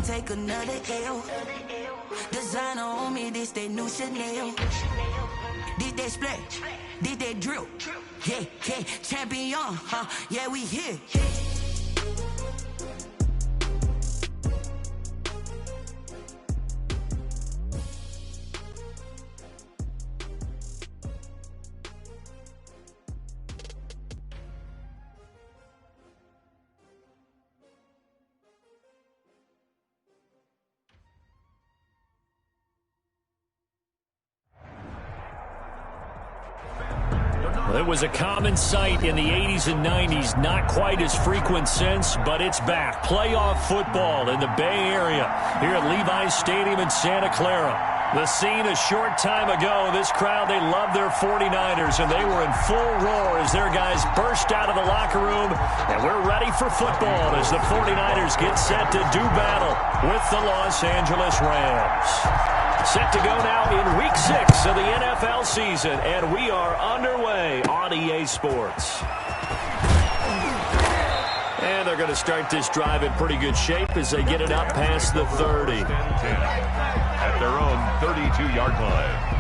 take another L. Designer on me, this that new Chanel. This that splash, this that drip. Yeah, yeah, champion, huh? Yeah, we here. It was a common sight in the 80s and 90s, not quite as frequent since, but it's back. Playoff football in the Bay Area here at Levi's Stadium in Santa Clara. The scene a short time ago, this crowd, they love their 49ers, and they were in full roar as their guys burst out of the locker room, and we're ready for football as the 49ers get set to do battle with the Los Angeles Rams. Set to go now in Week 6 of the NFL season, and we are underway on EA Sports. And they're going to start this drive in pretty good shape as they get it up past the 30. At their own 32-yard line.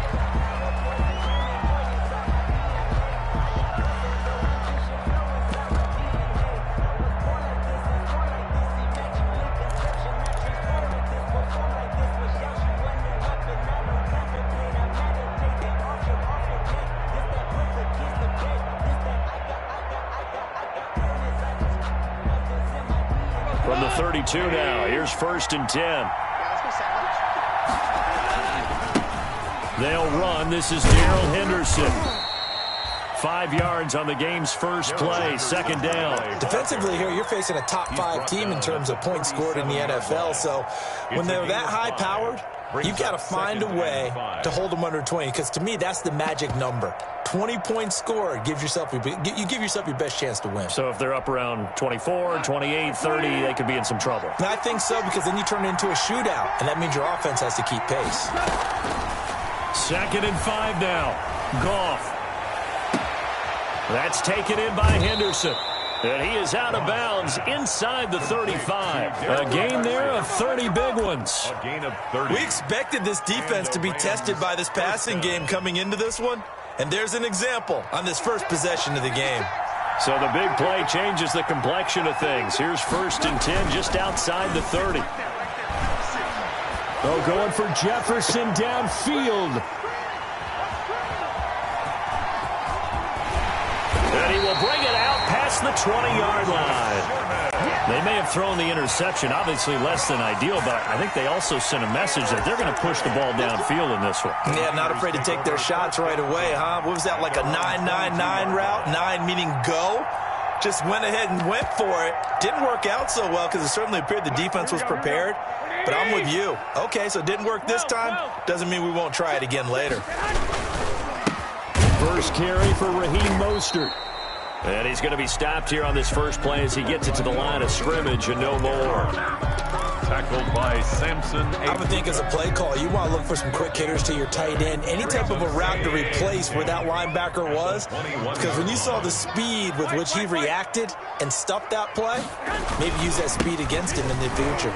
From the 32 now, here's 1st and 10. They'll run. This is Darrell Henderson. 5 yards on the game's first play, 2nd down. Defensively here, you're facing a top 5 team in terms of points scored in the NFL. So when they're that high-powered, you've got to find a way to hold them under 20, because to me, that's the magic number. 20 points scored, you give yourself your best chance to win. So if they're up around 24, 28, 30, they could be in some trouble. And I think so, because then you turn it into a shootout, and that means your offense has to keep pace. 2nd and 5 now. Goff. That's taken in by Henderson. And he is out of bounds inside the 35. A gain there of 30 big ones. A gain of 30. We expected this defense to be tested by this passing game coming into this one. And there's an example on this first possession of the game. So the big play changes the complexion of things. Here's 1st and 10 just outside the 30. Oh, going for Jefferson downfield. And he will bring it out past the 20-yard line. They may have thrown the interception, obviously less than ideal, but I think they also sent a message that they're going to push the ball downfield in this one. Yeah, not afraid to take their shots right away, huh? What was that, like a 9-9-9 route? 9 meaning go? Just went ahead and went for it. Didn't work out so well because it certainly appeared the defense was prepared. But I'm with you. Okay, so it didn't work this time. Doesn't mean we won't try it again later. First carry for Raheem Mostert. And he's going to be stopped here on this first play as he gets it to the line of scrimmage and no more. Tackled by Samson. I would think as a play call, you want to look for some quick hitters to your tight end. Any type of a route to replace where that linebacker was. Because when you saw the speed with which he reacted and stuffed that play, maybe use that speed against him in the future.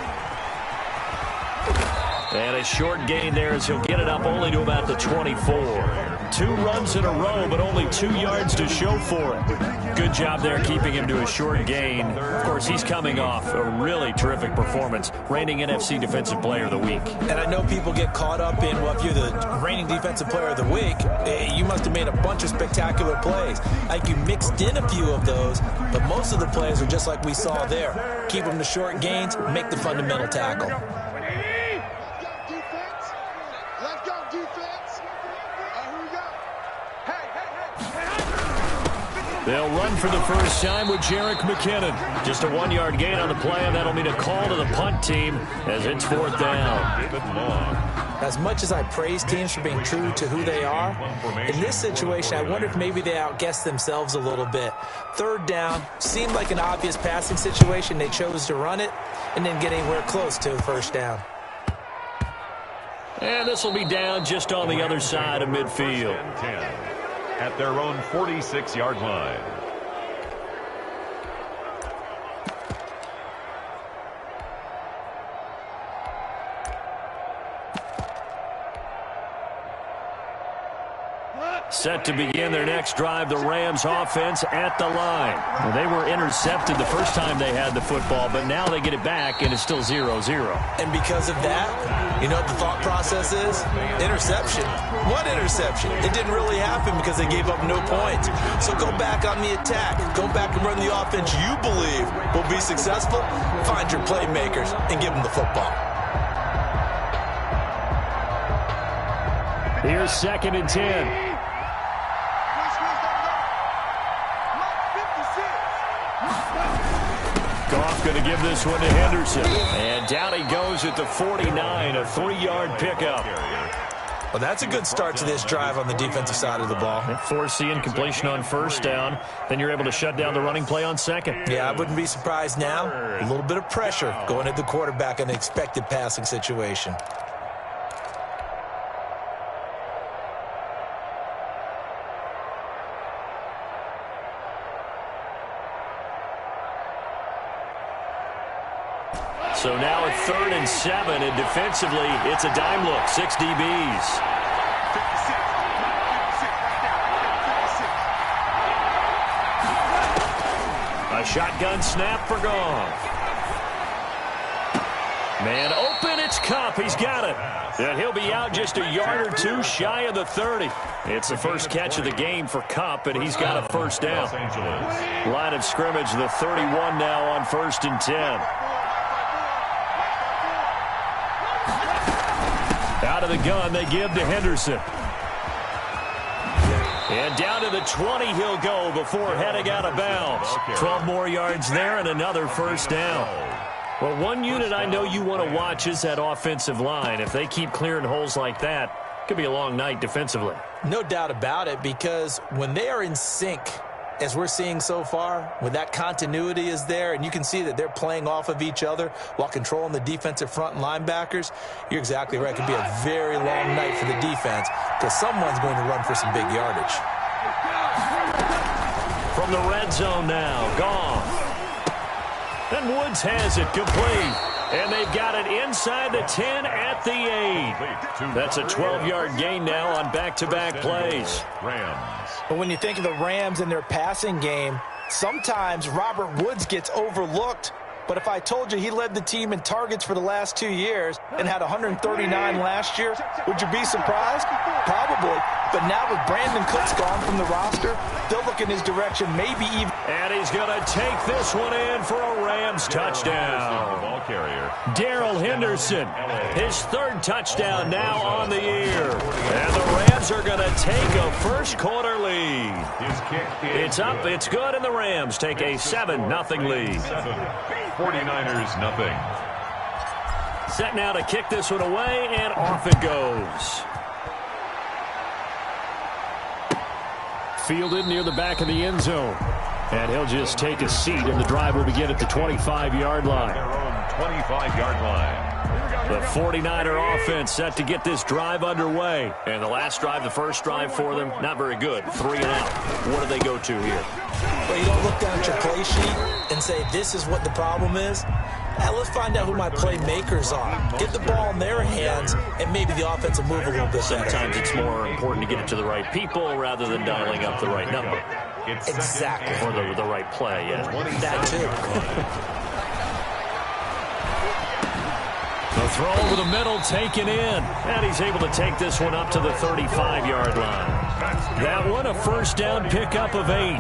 And a short gain there as he'll get it up only to about the 24. 2 runs in a row, but only 2 yards to show for it. Good job there keeping him to a short gain. Of course, he's coming off a really terrific performance, reigning NFC Defensive Player of the Week. And I know people get caught up in, well, if you're the reigning Defensive Player of the Week, you must have made a bunch of spectacular plays. Like you mixed in a few of those, but most of the plays are just like we saw there. Keep them to short gains, make the fundamental tackle. They'll run for the first time with Jerick McKinnon. Just a 1-yard gain on the play, and that'll mean a call to the punt team as it's 4th down. As much as I praise teams for being true to who they are, in this situation, I wonder if maybe they outguessed themselves a little bit. 3rd down seemed like an obvious passing situation. They chose to run it and didn't get anywhere close to the 1st down. And this will be down just on the other side of midfield. At their own 46-yard line. set to begin their next drive. The Rams offense at the line. Well, they were intercepted the first time they had the football, but now they get it back, and it's still 0-0. And because of that, you know what the thought process is? Interception. What interception? It didn't really happen because they gave up no points. So go back on the attack. Go back and run the offense you believe will be successful. Find your playmakers and give them the football. Here's 2nd and 10. Goff going to give this one to Henderson. And down he goes at the 49, a 3-yard pickup. Well, that's a good start to this drive on the defensive side of the ball. Forcing incompletion on first down. Then you're able to shut down the running play on second. Yeah, I wouldn't be surprised now. A little bit of pressure going at the quarterback in an expected passing situation. So now at 3rd and 7, and defensively, it's a dime look. 6 DBs. A shotgun snap for Goff. Man open, it's Kupp. He's got it. And he'll be out just a yard or two shy of the 30. It's the first catch of the game for Kupp, and he's got a first down. Line of scrimmage, the 31 now on 1st and 10. Out of the gun, they give to Henderson. And down to the 20 he'll go before heading out of bounds. 12 more yards there and another first down. Well, one unit I know you want to watch is that offensive line. If they keep clearing holes like that, it could be a long night defensively. No doubt about it, because when they are in sync, as we're seeing so far, when that continuity is there and you can see that they're playing off of each other while controlling the defensive front and linebackers, you're exactly right. It could be a very long night for the defense because someone's going to run for some big yardage. From the red zone now, Goff. And Woods has it complete. And they've got it inside the 10 at the 8. That's a 12-yard gain now on back-to-back plays. But when you think of the Rams and their passing game, sometimes Robert Woods gets overlooked. But if I told you he led the team in targets for the last 2 years and had 139 last year, would you be surprised? Probably. But now with Brandon Cooks gone from the roster, they'll look in his direction, maybe even. And he's going to take this one in for a Rams touchdown. Darrell Henderson, his 3rd touchdown now on the year. And the Rams are going to take a first-quarter lead. It's up, it's good, and the Rams take a 7-0 lead. 49ers nothing. Set now to kick this one away, and off it goes. Fielded near the back of the end zone. And he'll just take a seat, and the drive will begin at the 25-yard line. Their own 25-yard line. The 49er offense set to get this drive underway. And the last drive, the first drive for them, not very good. 3 and out. What do they go to here? Well, you don't look down at your play sheet and say, this is what the problem is. Now, let's find out who my playmakers are. Get the ball in their hands, and maybe the offense will move a little bit better. Sometimes it's more important to get it to the right people rather than dialing up the right number. Exactly. Or the right play, yeah. That too. The throw over the middle taken in. And he's able to take this one up to the 35-yard line. That one a first down pickup of 8.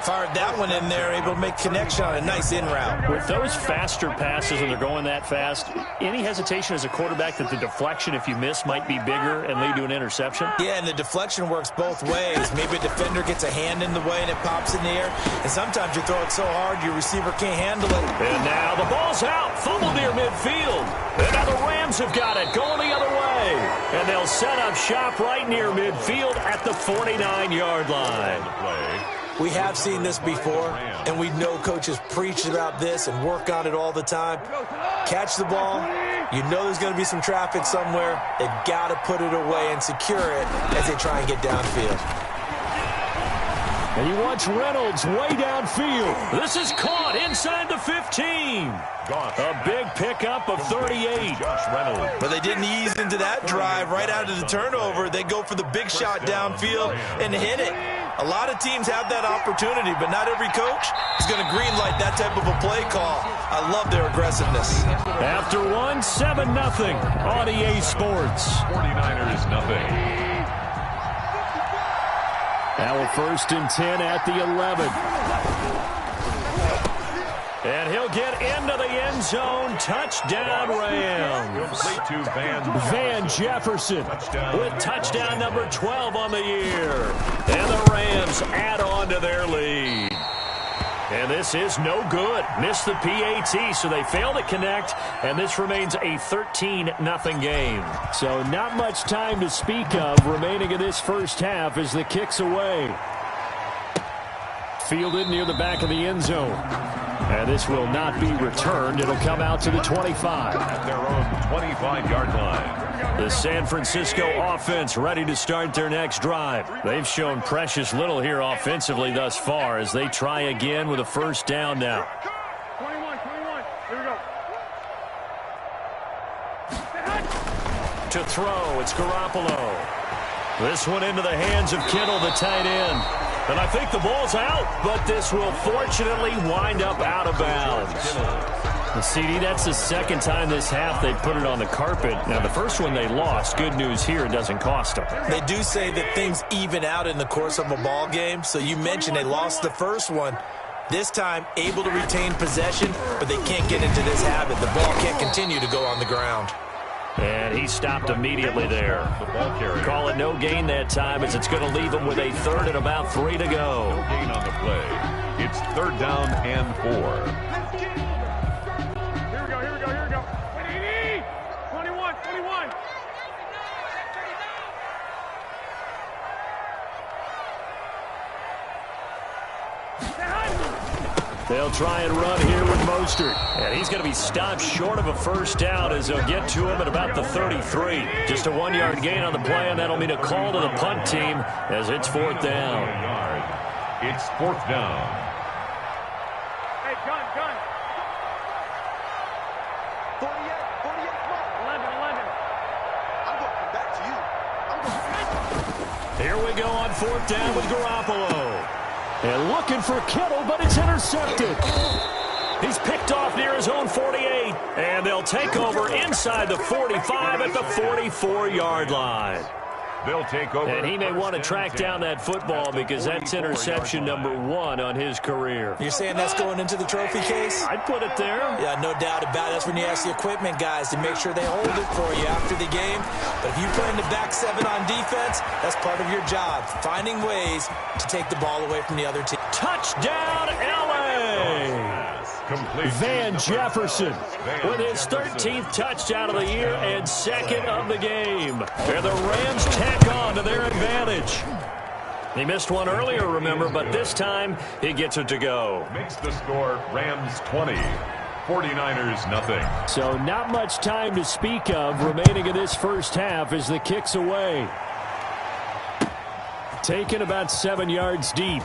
Fired that one in there, able to make connection on a nice in route. With those faster passes and they're going that fast, any hesitation as a quarterback that the deflection, if you miss, might be bigger and lead to an interception? Yeah, and the deflection works both ways. Maybe a defender gets a hand in the way and it pops in the air. And sometimes you throw it so hard your receiver can't handle it. And now the ball's out. Fumble near midfield. And now the Rams have got it going the other way. And they'll set up shop right near midfield at the 49-yard line. We have seen this before, and we know coaches preach about this and work on it all the time. Catch the ball. You know there's going to be some traffic somewhere. They've got to put it away and secure it as they try and get downfield. And he wants Reynolds way downfield. This is caught inside the 15. A big pickup of 38. But they didn't ease into that drive right out of the turnover. They go for the big shot downfield and hit it. A lot of teams have that opportunity, but not every coach is going to greenlight that type of a play call. I love their aggressiveness. After one, 7-0 on EA Sports. 49ers nothing. Now a 1st and 10 at the 11. And he'll get into the end zone. Touchdown, Rams. Van Jefferson with touchdown number 12 on the year. And the Rams add on to their lead. And this is no good. Missed the PAT, so they fail to connect. And this remains a 13-0 game. So not much time to speak of remaining in this first half as the kick's away. Fielded near the back of the end zone. And this will not be returned. It'll come out to the 25. At their own 25-yard line. The San Francisco offense ready to start their next drive. They've shown precious little here offensively thus far as they try again with a 1st down now. 21. Here we go. To throw, it's Garoppolo. This one into the hands of Kittle, the tight end. And I think the ball's out, but this will fortunately wind up out of bounds. The CD, that's the second time this half they put it on the carpet. Now, the first one they lost. Good news here, it doesn't cost them. They do say that things even out in the course of a ball game. So you mentioned they lost the first one. This time, able to retain possession, but they can't get into this habit. The ball can't continue to go on the ground. And he stopped immediately there. Call it no gain that time as it's going to leave him with a 3rd and about 3 to go. No gain on the play. It's 3rd down and 4. Here we go. 21. They'll try and run here with Mostert. And he's going to be stopped short of a 1st down as they'll get to him at about the 33. Just a 1-yard gain on the play, and that'll mean a call to the punt team as it's 4th down. It's 4th down. Hey, gun. 48, 11. I'm going to come back to you. Here we go on 4th down with Garoppolo. And looking for Kittle, but it's intercepted. He's picked off near his own 48. And they'll take over inside the 45 at the 44-yard line. They'll take over. And he may want to track down that football because that's interception number 1 on his career. You're saying that's going into the trophy case? I'd put it there. Yeah, no doubt about it. That's when you ask the equipment guys to make sure they hold it for you after the game. But if you play in the back 7 on defense, that's part of your job, finding ways to take the ball away from the other team. Touchdown, L.A. Van Jefferson with his 13th touchdown of the year and 2nd of the game. And the Rams tack on to their advantage. He missed one earlier, remember, but this time he gets it to go. Makes the score Rams 20, 49ers nothing. So not much time to speak of remaining in this first half as the kick's away. Taken about 7 yards deep.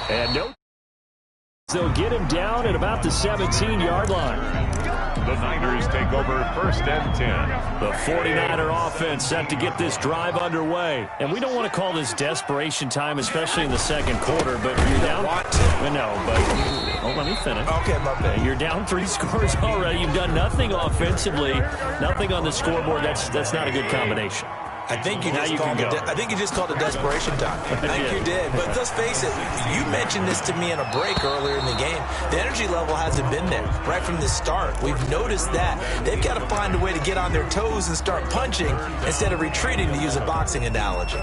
And no. They'll get him down at about the 17-yard line. The Niners take over 1st and 10. The 49er offense set to get this drive underway. And we don't want to call this desperation time, especially in the 2nd quarter, but you're down. No, but let me finish. Okay, my bad. You're down 3 scores already. You've done nothing offensively, nothing on the scoreboard. That's not a good combination. I think you just called it desperation time. I think you did. But let's face it, you mentioned this to me in a break earlier in the game. The energy level hasn't been there right from the start. We've noticed that. They've got to find a way to get on their toes and start punching instead of retreating, to use a boxing analogy.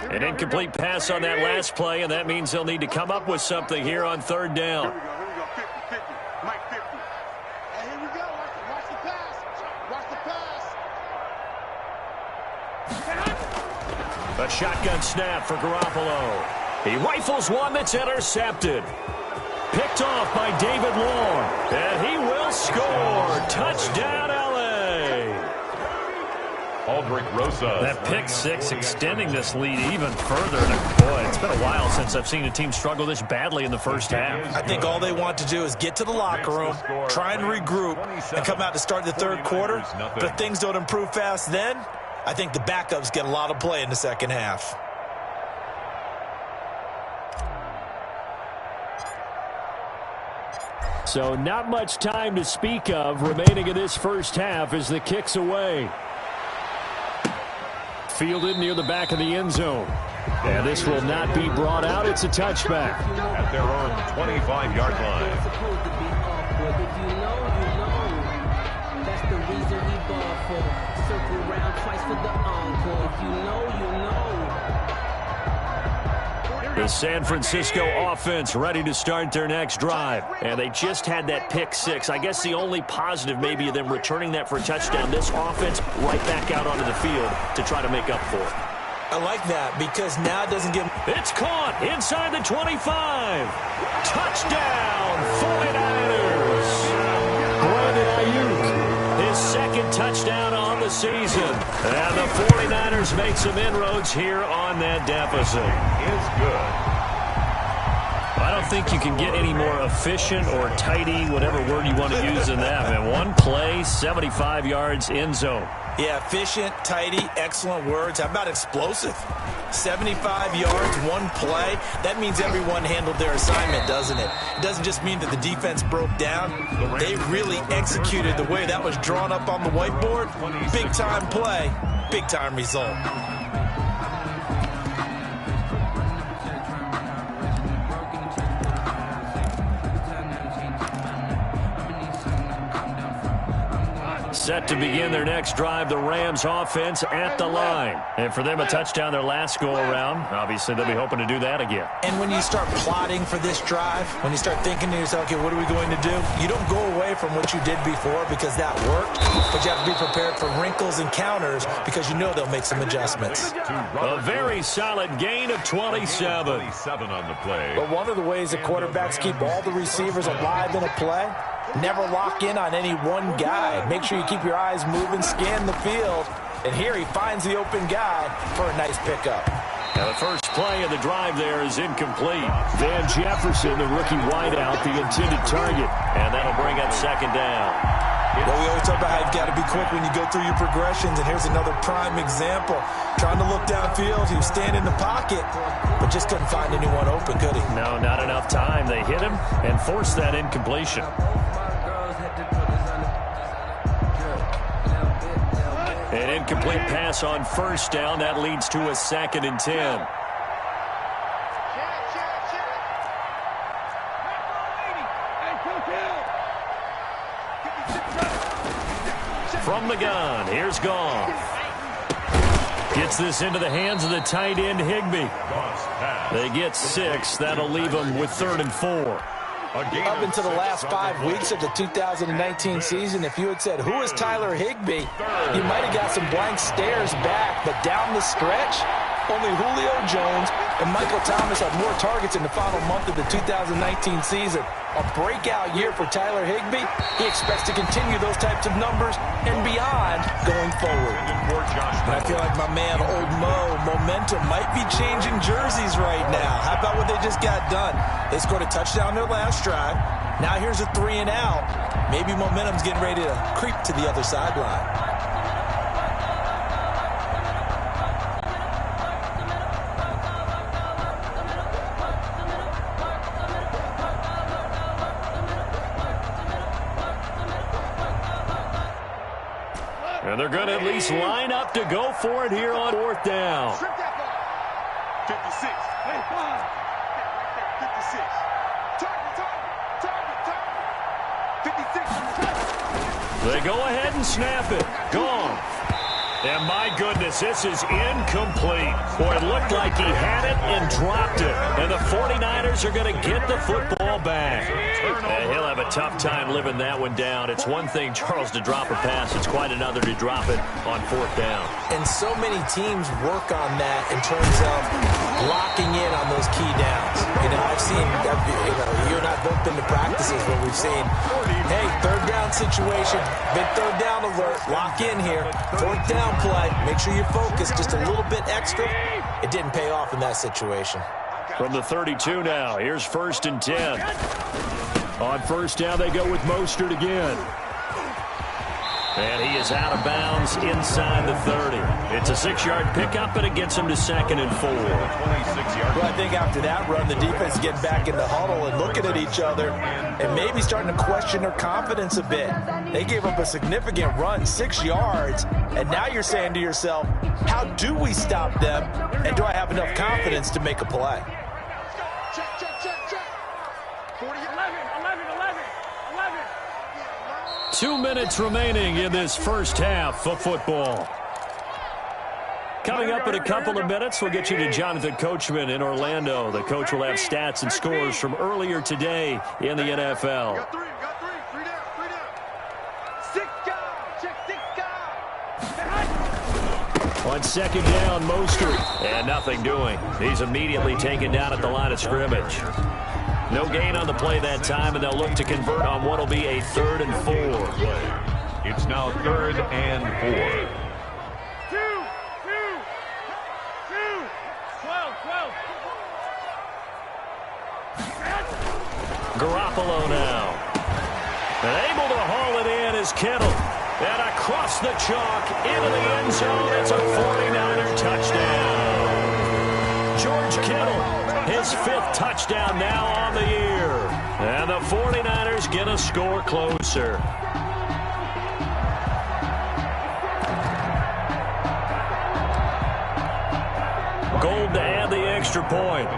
An incomplete pass on that last play, and that means they'll need to come up with something here on 3rd down. Here we go, 50, Mike 50. Hey, here we go, watch the pass. A shotgun snap for Garoppolo. He rifles one that's intercepted. Picked off by David Long. And he will score. Touchdown, L.A. Aldrich Rosa. That pick six extending this lead even further. Boy, it's been a while since I've seen a team struggle this badly in the first half. I think all they want to do is get to the locker room, try and regroup, and come out to start the third quarter. But if things don't improve fast then, I think the backups get a lot of play in the second half. So not much time to speak of remaining in this first half as the kick's away. Fielded near the back of the end zone. And this will not be brought out. It's a touchback. At their own 25-yard line. That's the reason we ball for. Circle round twice for the encore. If you know, you know. The San Francisco offense ready to start their next drive. And they just had that pick six. I guess the only positive maybe of them returning that for a touchdown. This offense right back out onto the field to try to make up for it. I like that because now it doesn't get... It's caught inside the 25. Touchdown, 49ers. Brandon Ayuk, his second touchdown on the season. And the 49ers make some inroads here on that deficit. Is good. I don't think you can get any more efficient or tidy, whatever word you want to use in that. Man, one play, 75 yards, end zone. Yeah, efficient, tidy, excellent words. How about explosive? 75 yards, one play. That means everyone handled their assignment, doesn't it? It doesn't just mean that the defense broke down. They really executed the way that was drawn up on the whiteboard. Big-time play, big-time result. Set to begin their next drive, the Rams offense at the line. And for them, a touchdown their last go-around. Obviously, they'll be hoping to do that again. And when you start plotting for this drive, when you start thinking to yourself, okay, what are we going to do? You don't go away from what you did before because that worked, but you have to be prepared for wrinkles and counters because you know they'll make some adjustments. A very solid gain of 27. 27 on the play. But one of the ways the quarterbacks keep all the receivers alive in a play, never lock in on any one guy. Make sure you keep your eyes moving, scan the field. And here he finds the open guy for a nice pickup. Now the first play of the drive there is incomplete. Van Jefferson, the rookie wideout, the intended target. And that'll bring up second down. Well, we always talk about how you've got to be quick when you go through your progressions, and here's another prime example. Trying to look downfield, he was standing in the pocket, but just couldn't find anyone open, could he? No, not enough time. They hit him and forced that incompletion. An incomplete pass on first down. That leads to a 2nd and 10. From the gun, here's Goff. Gets this into the hands of the tight end, Higbee. They get 6. That'll leave them with 3rd and 4. Up until the last 5 weeks of the 2019 season, if you had said, who is Tyler Higbee, you might have got some blank stares back. But down the stretch, only Julio Jones and Michael Thomas had more targets in the final month of the 2019 season. A breakout year for Tyler Higbee. He expects to continue those types of numbers and beyond going forward. And I feel like my man, Old Mo, momentum might be changing jerseys right now. How about what they just got done? They scored a touchdown their last drive. Now here's a 3 and out. Maybe momentum's getting ready to creep to the other sideline. And they're going to at least line up to go for it here on 4th down. 56. Hey, 56. Target. 56. They go ahead and snap it. Gone. And my goodness, this is incomplete. Boy, it looked like he had it and dropped it. And the 49ers are going to get the football back. And he'll have a tough time living that one down. It's one thing, Charles, to drop a pass. It's quite another to drop it on 4th down. And so many teams work on that in terms of locking in on those key downs. I've seen, you and I have both been to practices where we've seen, hey, 3rd down situation, big 3rd down alert, lock in here, 4th down play, make sure you focus just a little bit extra. It didn't pay off in that situation. From the 32 now, here's 1st and 10. On 1st down, they go with Mostert again. And he is out of bounds inside the 30. It's a 6-yard pickup, and it gets him to 2nd and 4. 26-yard. Well, I think after that run, the defense getting back in the huddle and looking at each other and maybe starting to question their confidence a bit. They gave up a significant run, 6 yards, and now you're saying to yourself, how do we stop them, and do I have enough confidence to make a play? Check, check, check, check. 40, 11, 11, 11, 11. 2 minutes remaining in this first half of football. Coming up in a couple of minutes, we'll get you to Jonathan Coachman in Orlando. The coach will have stats and scores from earlier today in the NFL. Got three down. 6 guys, check 6 guys. On 2nd down, Mostert. And nothing doing. He's immediately taken down at the line of scrimmage. No gain on the play that time, and they'll look to convert on what will be a 3rd and 4. It's now 3rd and 4. 12. Garoppolo now. And able to haul it in is Kittle. And across the chalk into the end zone. It's a 49er touchdown. George Kittle, his 5th touchdown now on the year. And the 49ers get a score closer. Gold to add the extra point.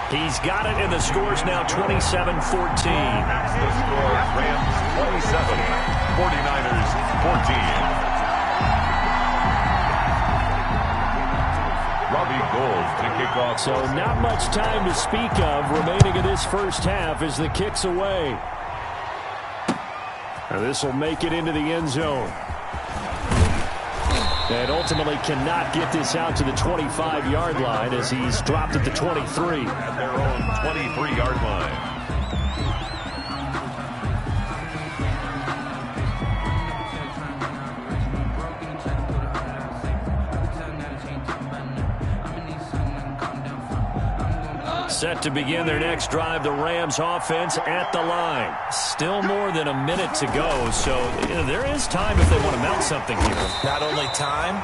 He's got it, and the score's now 27-14. The score, Rams 27, 49ers 14. Robbie Gould to kick off. So not much time to speak of remaining in this first half as the kick's away. And this will make it into the end zone. And ultimately cannot get this out to the 25-yard line as he's dropped at the 23. At their own 23-yard line. Set to begin their next drive, the Rams offense at the line. Still more than a minute to go, so there is time if they want to mount something here. Not only time,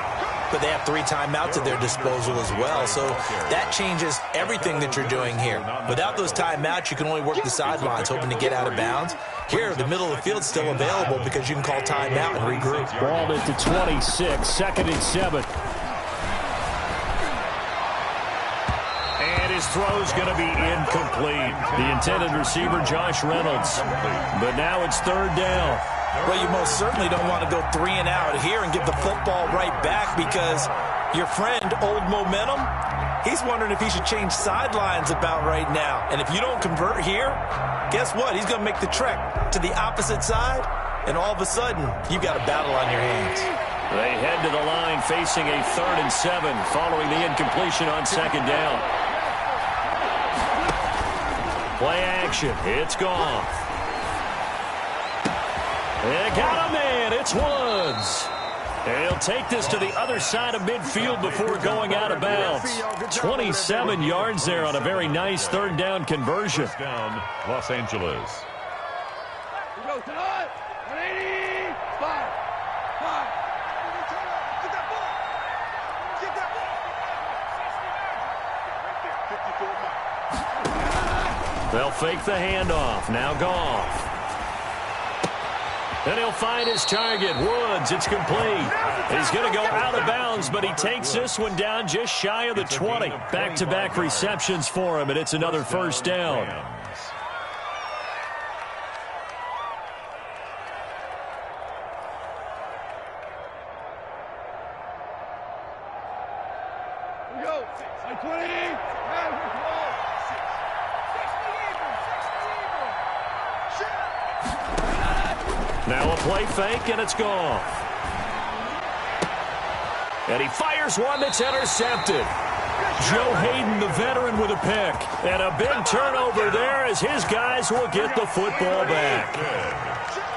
but they have 3 timeouts at their disposal as well, so that changes everything that you're doing here. Without those timeouts, you can only work the sidelines, hoping to get out of bounds. Here, the middle of the field's still available because you can call timeout and regroup. Ball at the 26, 2nd and 7. His throw's going to be incomplete. The intended receiver, Josh Reynolds. But now it's 3rd down. Well, you most certainly don't want to go 3 and out here and give the football right back because your friend, Old Momentum, he's wondering if he should change sidelines about right now. And if you don't convert here, guess what? He's going to make the trek to the opposite side, and all of a sudden, you've got a battle on your hands. They head to the line facing a 3rd and 7 following the incompletion on 2nd down. Play action. It's gone. They got a man. It's Woods. And he'll take this to the other side of midfield before going out of bounds. 27 yards there on a very nice 3rd down conversion. Down, Los Angeles. Here goes tonight. 185. 5. Get that ball. Get that ball. Right there. 54 miles. They'll fake the handoff. Now Goff. And he'll find his target. Woods, it's complete. He's going to go out of bounds, but he takes this one down just shy of the 20. Back-to-back receptions for him, and it's another first down. Go. 20. Now a play fake, and it's gone. And he fires one that's intercepted. Joe Hayden, the veteran, with a pick. And a big turnover there as his guys will get the football back.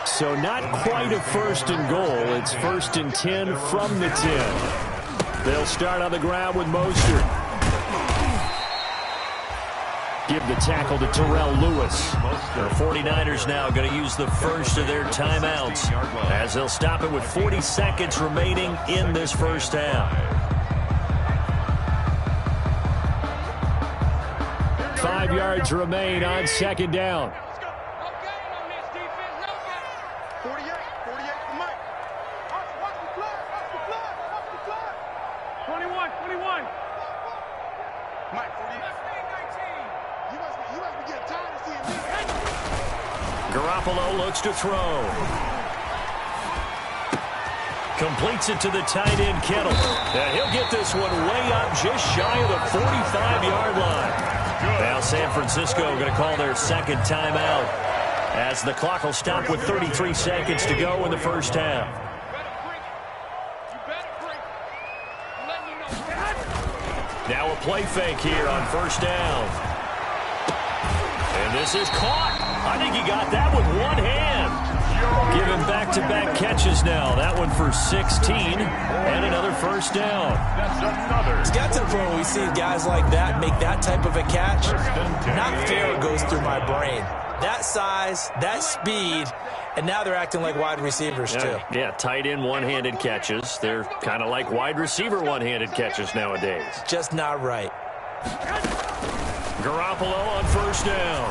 So not quite a first and goal. It's first and 10 from the 10. They'll start on the ground with Mostert. Give the tackle to Terrell Lewis. The 49ers now going to use the first of their timeouts as they'll stop it with 40 seconds remaining in this first half. 5 yards remain on second down. 21. Mike, 48. You must be getting tired of seeing me. Garoppolo looks to throw. Completes it to the tight end, Kittle. And he'll get this one way up just shy of the 45-yard line. Now San Francisco going to call their second timeout as the clock will stop with 33 seconds to go in the first half. Now a play fake here on first down. And this is caught. I think he got that with one hand. Give him back-to-back catches now. That one for 16 and another first down. It's got to the point where we see guys like that make that type of a catch. Not fair goes through my brain. That size, that speed, and now they're acting like wide receivers too. Yeah, tight end one-handed catches. They're kind of like wide receiver one-handed catches nowadays. Just not right. Garoppolo on first down.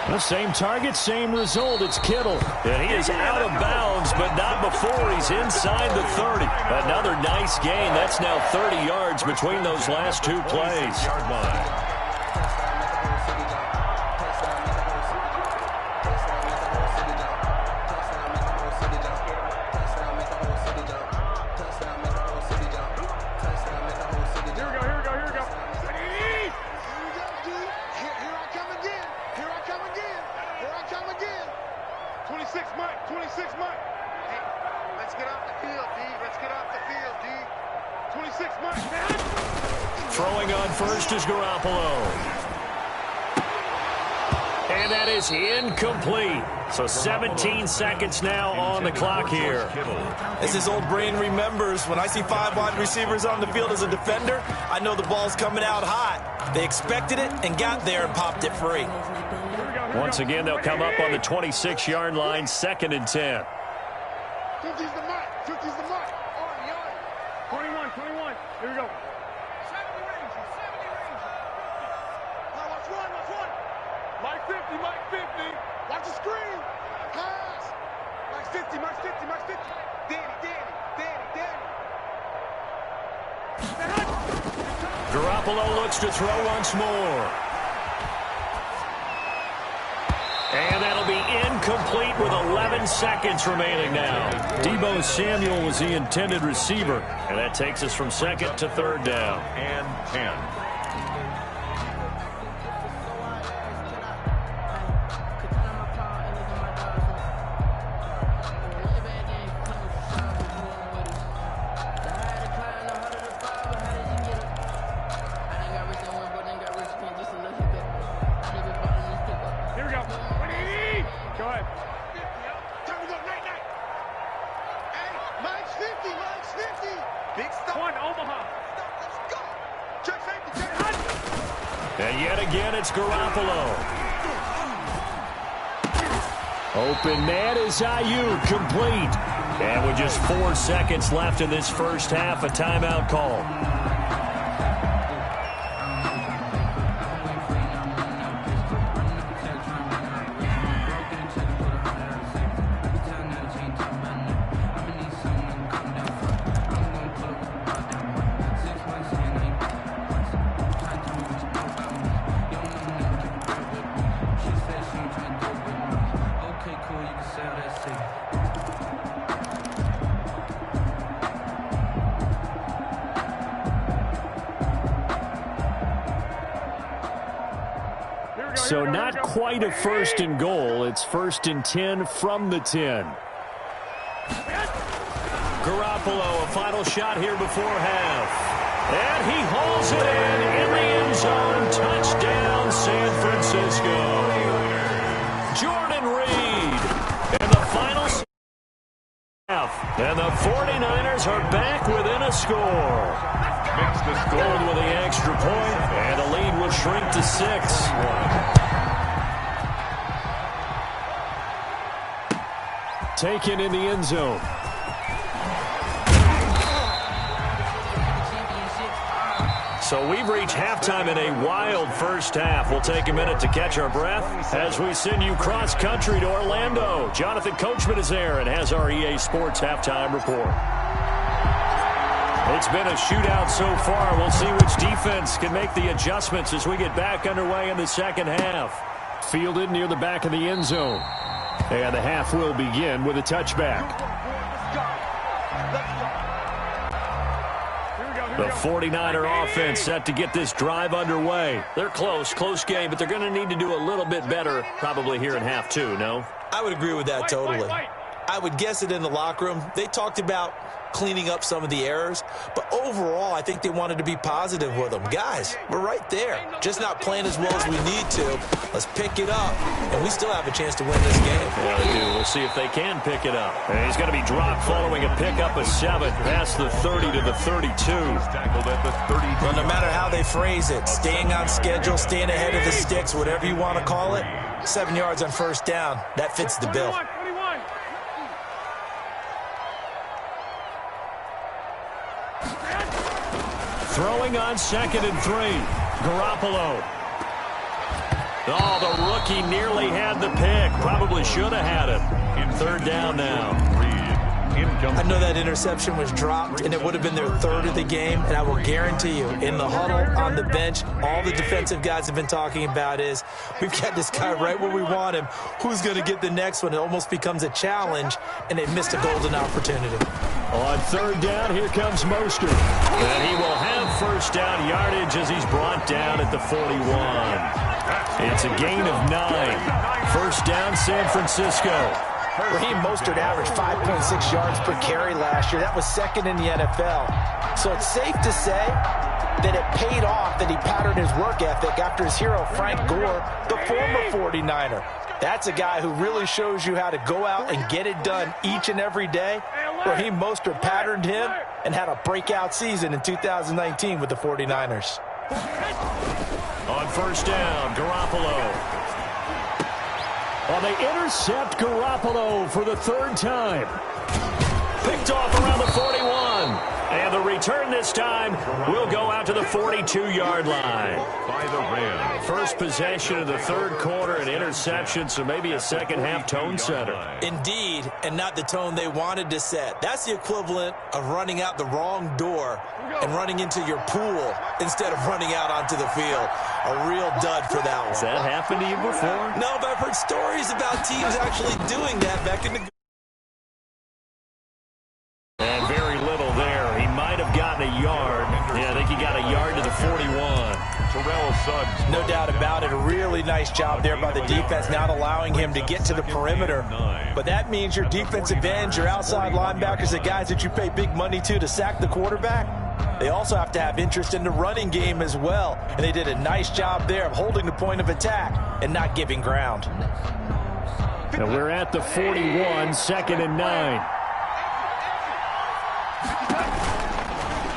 The same target, same result. It's Kittle. And he is out of bounds, but not before he's inside the 30. Another nice gain. That's now 30 yards between those last two plays. Throwing on first is Garoppolo. And that is incomplete. So 17 seconds now on the clock here. As his old brain remembers, when I see 5 wide receivers on the field as a defender, I know the ball's coming out hot. They expected it and got there and popped it free. Once again, they'll come up on the 26-yard line, 2nd and 10. 50's the mark. 50's the mark. 21. Here we go. 70 Ranger. Watch one. Mike 50. Watch the screen. Pass. Mike 50. Danny. Garoppolo looks to throw once more. And that'll be incomplete with 11 seconds remaining now. Deebo Samuel was the intended receiver. And that takes us from 2nd to 3rd down. And 10. And yet again, it's Garoppolo. Open man is Ayuk, complete. And with just 4 seconds left in this first half, a timeout call. So not quite a 1st and goal. It's 1st and 10 from the 10. Garoppolo, a final shot here before half. And he hauls it in the end zone. Touchdown, San Francisco. Jordan Reed. And the final half. And the 49ers are back within a score. Gold with the extra point, and the lead will shrink to 6. Taken in the end zone. So we've reached halftime in a wild first half. We'll take a minute to catch our breath as we send you cross-country to Orlando. Jonathan Coachman is there and has our EA Sports halftime report. It's been a shootout so far. We'll see which defense can make the adjustments as we get back underway in the second half. Fielded near the back of the end zone. And the half will begin with a touchback. The 49er offense set to get this drive underway. They're close game, but they're going to need to do a little bit better probably here in half 2, no? I would agree with that totally. I would guess it in the locker room. They talked about cleaning up some of the errors, but overall, I think they wanted to be positive with them. Guys, we're right there. Just not playing as well as we need to. Let's pick it up, and we still have a chance to win this game. Yeah, they do. We'll see if they can pick it up. And he's going to be dropped following a pickup of 7 past the 30 to the 32. Well, no matter how they phrase it, staying on schedule, staying ahead of the sticks, whatever you want to call it, 7 yards on first down, that fits the bill. Throwing on 2nd and 3. Garoppolo. Oh, the rookie nearly had the pick. Probably should have had it. 3rd down now. I know that interception was dropped, and it would have been their 3rd of the game, and I will guarantee you, in the huddle, on the bench, all the defensive guys have been talking about is, we've got this guy right where we want him. Who's going to get the next one? It almost becomes a challenge, and they missed a golden opportunity. On 3rd down, here comes Mostert. And he will have first down yardage as he's brought down at the 41. It's a gain of 9. First down, San Francisco. Raheem Mostert averaged 5.6 yards per carry last year. That was 2nd in the NFL. So it's safe to say that it paid off that he patterned his work ethic after his hero, Frank Gore, the former 49er. That's a guy who really shows you how to go out and get it done each and every day. Raheem Mostert patterned him and had a breakout season in 2019 with the 49ers. On first down, Garoppolo. Well, they intercept Garoppolo for the 3rd time. Picked off around the 41. And the return this time will go out to the 42-yard line. By the Rams. First possession of the 3rd quarter, an interception, so maybe a second-half tone setter. Indeed, and not the tone they wanted to set. That's the equivalent of running out the wrong door and running into your pool instead of running out onto the field. A real dud for that one. Has that happened to you before? No, but I've heard stories about teams actually doing that back in the... And very little there. He might have gotten a yard. Yeah, I think he got a yard to the 41. No doubt about it. A really nice job there by the defense, not allowing him to get to the perimeter. But that means your defensive ends, your outside linebackers, the guys that you pay big money to sack the quarterback, they also have to have interest in the running game as well. And they did a nice job there of holding the point of attack and not giving ground. And we're at the 41, 2nd and 9.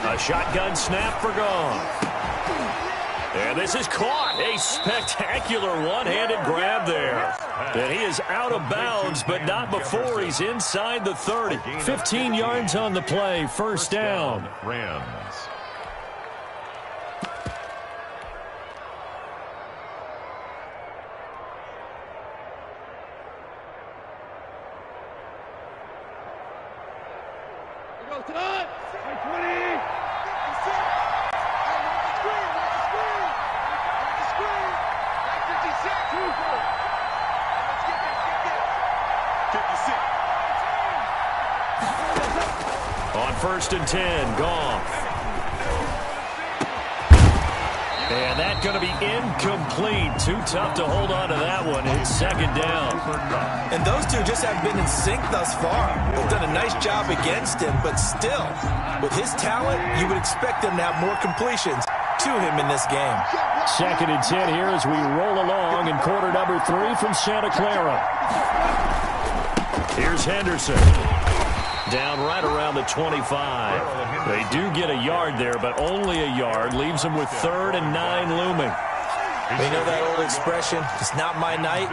A shotgun snap for Goff. And this is caught. A spectacular one-handed grab there. And he is out of bounds, but not before he's inside the 30. 15 yards on the play, first down. Rams. On 1st and 10, Goff. And that's going to be incomplete. Too tough to hold on to that one. It's second down. And those two just have been in sync thus far. They've done a nice job against him, but still, with his talent, you would expect them to have more completions to him in this game. Second and 10 here as we roll along in quarter number 3 from Santa Clara. Here's Henderson. Down right around the 25. They do get a yard there, but only a yard. Leaves them with 3rd and 9 looming. You know that old expression, it's not my night?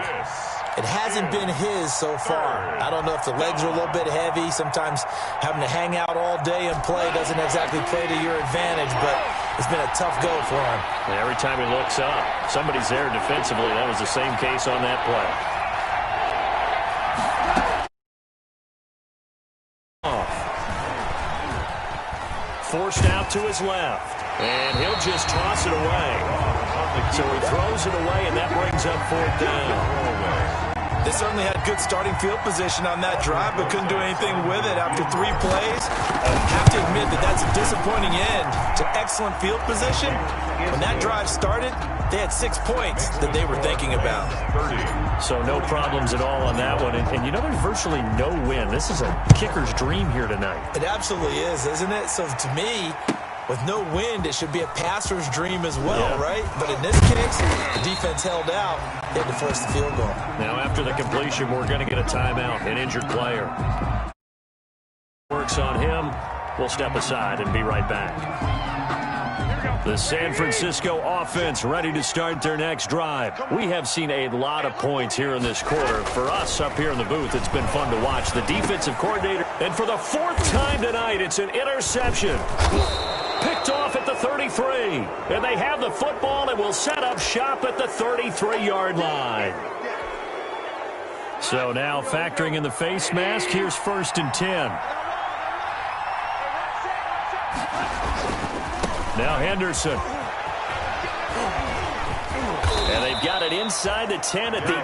It hasn't been his so far. I don't know if the legs are a little bit heavy. Sometimes having to hang out all day and play doesn't exactly play to your advantage, but it's been a tough go for him. And every time he looks up, somebody's there defensively. That was the same case on that play. Forced out to his left. And he'll just toss it away. So he throws it away, and that brings up 4th down. They certainly had good starting field position on that drive, but couldn't do anything with it after 3 plays. I have to admit that that's a disappointing end to excellent field position. When that drive started, they had 6 points that they were thinking about. So no problems at all on that one. And you know, there's virtually no win. This is a kicker's dream here tonight. It absolutely is, isn't it? So to me, with no wind, it should be a passer's dream as well, right? But in this case, the defense held out. They had to force the field goal. Now, after the completion, we're going to get a timeout, an injured player. Works on him. We'll step aside and be right back. The San Francisco offense ready to start their next drive. We have seen a lot of points here in this quarter. For us up here in the booth, it's been fun to watch. The defensive coordinator, and for the 4th time tonight, it's an interception. Picked off at the 33. And they have the football and will set up shop at the 33-yard line. So now factoring in the face mask, here's 1st and 10. Now Henderson. And they've got it inside the 10 at the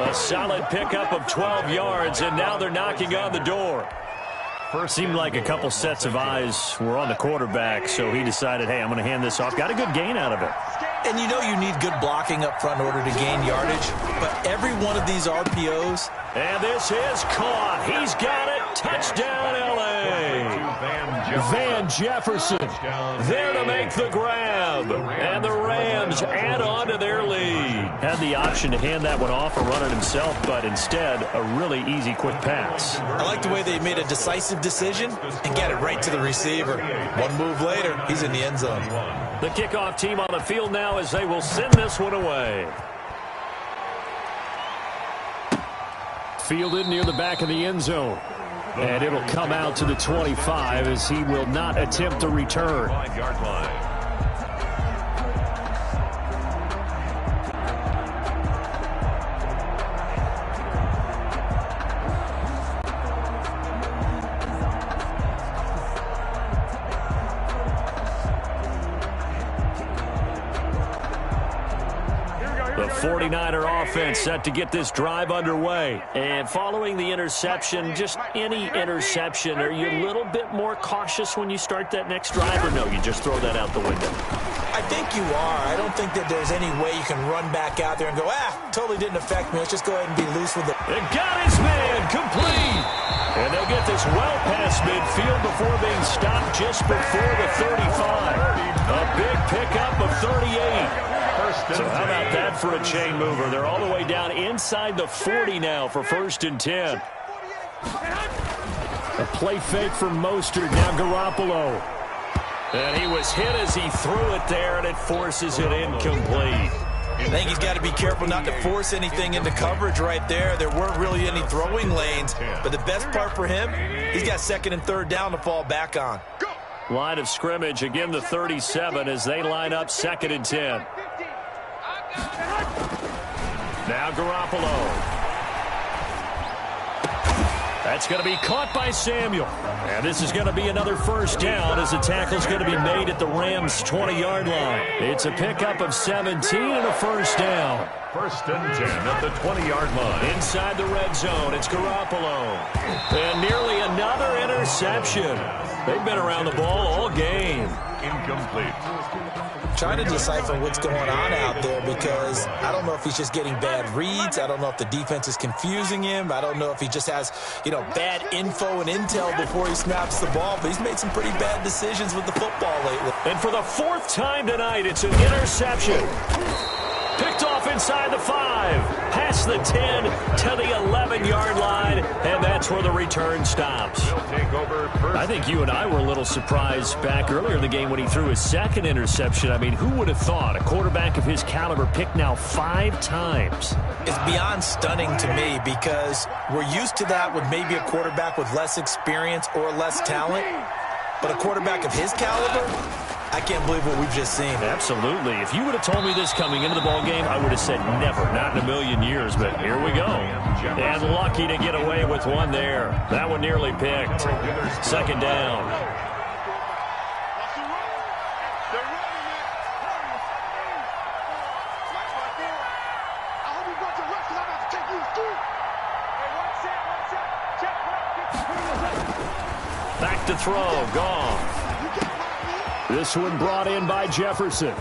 8. A solid pickup of 12 yards, and now they're knocking on the door. Seemed like a couple sets of eyes were on the quarterback, so he decided, hey, I'm going to hand this off. Got a good gain out of it. And you know you need good blocking up front in order to gain yardage, but every one of these RPOs. And this is caught. He's got it. Touchdown, L.A. Van Jefferson there to make the grab. And the Rams add on to their lead. Had the option to hand that one off or run it himself, but instead a really easy quick pass. I like the way they made a decisive decision and get it right to the receiver. One move later, he's in the end zone. The kickoff team on the field now as they will send this one away. Fielded near the back of the end zone. And it'll come out to the 25 as he will not attempt to return. 5-yard line. The 49er offense set to get this drive underway. And following the interception, just any interception, are you a little bit more cautious when you start that next drive, or no, you just throw that out the window? I think you are. I don't think that there's any way you can run back out there and go, totally didn't affect me. Let's just go ahead and be loose with it. It got his man complete. And they'll get this well past midfield before being stopped just before the 35. A big pickup of 38. So how about that for a chain mover? They're all the way down inside the 40 now for 1st and 10. A play fake from Mostert. Now Garoppolo. And he was hit as he threw it there, and it forces it incomplete. I think he's got to be careful not to force anything into coverage right there. There weren't really any throwing lanes, but the best part for him, he's got 2nd and 3rd down to fall back on. Line of scrimmage, again the 37 as they line up 2nd and 10. Now Garoppolo. That's going to be caught by Samuel. And this is going to be another 1st down as the tackle's going to be made at the Rams' 20-yard line. It's a pickup of 17 and a 1st down. 1st and 10 at the 20-yard line. Inside the red zone, it's Garoppolo. And nearly another interception. They've been around the ball all game. Incomplete. trying to decipher what's going on out there because I don't know if he's just getting bad reads. I don't know if the defense is confusing him. I don't know if he just has, bad info and intel before he snaps the ball. But he's made some pretty bad decisions with the football lately. And for the fourth time tonight, it's an interception. Picked off inside the 5, past the 10 to the 11-yard line, and that's where the return stops. I think you and I were a little surprised back earlier in the game when he threw his second interception. I mean, who would have thought a quarterback of his caliber picked now 5 times? It's beyond stunning to me because we're used to that with maybe a quarterback with less experience or less talent, but a quarterback of his caliber, I can't believe what we've just seen. Absolutely. If you would have told me this coming into the ballgame, I would have said never, not in a million years, but here we go. And lucky to get away with one there. That one nearly picked. Second down. Back to throw, gone. This one brought in by Jefferson.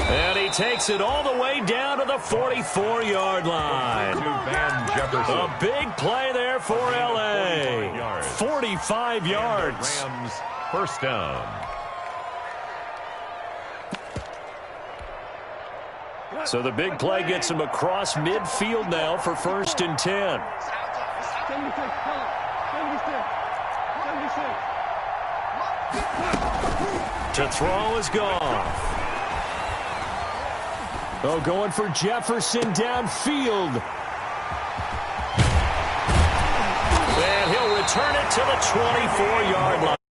And he takes it all the way down to the 44-yard line. A big play there for L.A. 45 yards. Rams first down. So the big play gets him across midfield now for 1st and 10. To throw is gone. Oh, going for Jefferson downfield. And he'll return it to the 24-yard line.